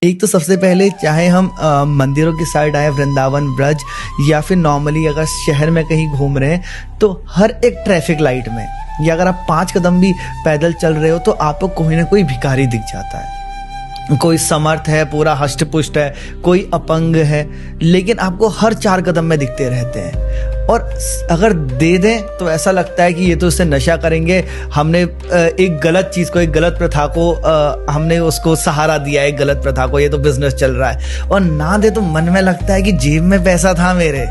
एक तो सबसे पहले चाहे हम मंदिरों की साइड आए, वृंदावन, ब्रज, या फिर नॉर्मली अगर शहर में कहीं घूम रहे हैं तो हर एक ट्रैफिक लाइट में, या अगर आप 5 कदम भी पैदल चल रहे हो तो आपको कोई ना कोई भिखारी दिख जाता है। कोई समर्थ है, पूरा हष्ट पुष्ट है, कोई अपंग है, लेकिन आपको हर 4 कदम में दिखते रहते हैं। और अगर दे दें तो ऐसा लगता है कि ये तो इससे नशा करेंगे, हमने एक गलत चीज़ को, एक गलत प्रथा को हमने उसको सहारा दिया है, एक गलत प्रथा को, ये तो बिजनेस चल रहा है। और ना दे तो मन में लगता है कि जेब में पैसा था मेरे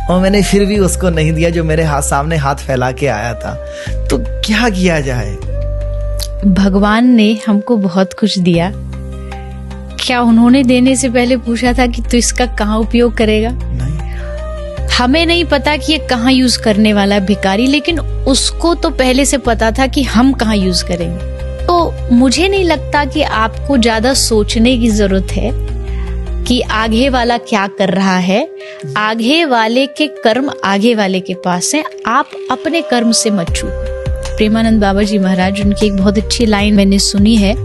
और मैंने फिर भी उसको नहीं दिया जो मेरे सामने हाथ फैला के आया था। तो क्या किया जाए? भगवान ने हमको बहुत कुछ दिया, क्या उन्होंने देने से पहले पूछा था कि तू इसका कहाँ उपयोग करेगा? नहीं। हमें नहीं पता कि ये कहाँ यूज करने वाला है भिखारी, लेकिन उसको तो पहले से पता था कि हम कहाँ यूज करेंगे। तो मुझे नहीं लगता कि आपको ज्यादा सोचने की जरूरत है कि आगे वाला क्या कर रहा है। आगे वाले के कर्म आगे वाले के पास है, आप अपने कर्म से मत चूको। प्रेमानंद बाबा जी महाराज, उनकी एक बहुत अच्छी लाइन मैंने सुनी है।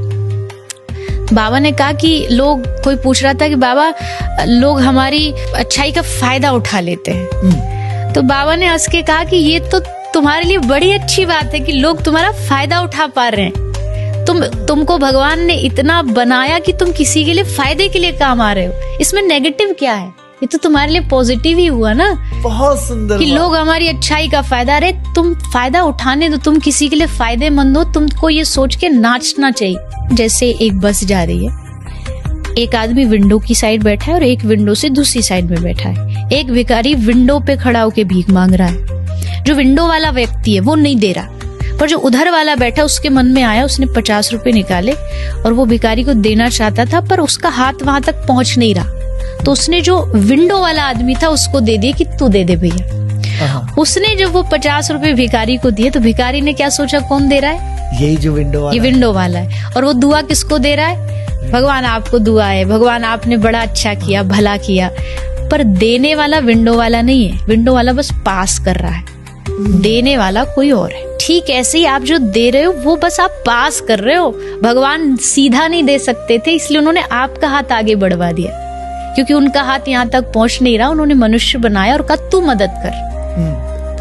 बाबा ने कहा कि कोई पूछ रहा था कि बाबा लोग हमारी अच्छाई का फायदा उठा लेते हैं, तो बाबा ने हंस के कहा कि ये तो तुम्हारे लिए बड़ी अच्छी बात है कि लोग तुम्हारा फायदा उठा पा रहे हैं। तुमको भगवान ने इतना बनाया कि तुम किसी के लिए फायदे के लिए काम आ रहे हो, इसमें नेगेटिव क्या है? ये तो तुम्हारे लिए पॉजिटिव ही हुआ ना। बहुत सुंदर कि लोग हमारी अच्छाई का फायदा, अरे तुम फायदा उठाने दो, तुम किसी के लिए फायदेमंद हो, तुमको ये सोच के नाचना चाहिए। जैसे एक बस जा रही है, एक आदमी विंडो की साइड बैठा है और एक विंडो से दूसरी साइड में बैठा है। एक भिखारी विंडो पे खड़ा होकर भीख मांग रहा है। जो विंडो वाला व्यक्ति है वो नहीं दे रहा, पर जो उधर वाला बैठा उसके मन में आया, उसने 50 रुपए निकाले और वो भिखारी को देना चाहता था, पर उसका हाथ वहां तक पहुंच नहीं रहा। तो उसने जो विंडो वाला आदमी था उसको दे दिए कि तू दे दे भैया। उसने जब वो 50 रुपए भिखारी को दिए तो भिखारी ने क्या सोचा, कौन दे रहा है? यही जो विंडो वाला, ये विंडो वाला है। और वो दुआ किसको दे रहा है? भगवान आपको दुआ है, भगवान आपने बड़ा अच्छा किया, भला किया। पर देने वाला विंडो वाला नहीं है, विंडो वाला बस पास कर रहा है, देने वाला कोई और है। ठीक ऐसे ही आप जो दे रहे हो वो बस आप पास कर रहे हो। भगवान सीधा नहीं दे सकते थे, इसलिए उन्होंने आपका हाथ आगे बढ़वा दिया, क्योंकि उनका हाथ यहाँ तक पहुंच नहीं रहा। उन्होंने मनुष्य बनाया और कहा तू मदद कर।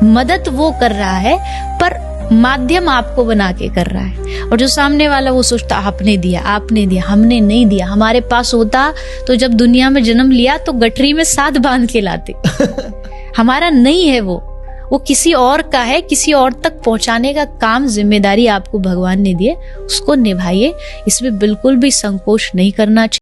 मदद वो कर रहा है पर माध्यम आपको बना के कर रहा है। और जो सामने वाला वो सोचता आपने दिया, हमने नहीं दिया। हमारे पास होता तो जब दुनिया में जन्म लिया तो गठरी में साथ बांध के लाते। हमारा नहीं है वो किसी और का है। किसी और तक पहुंचाने का काम, जिम्मेदारी आपको भगवान ने दी है, उसको निभाइए। इसमें बिल्कुल भी संकोच नहीं करना चाहिए।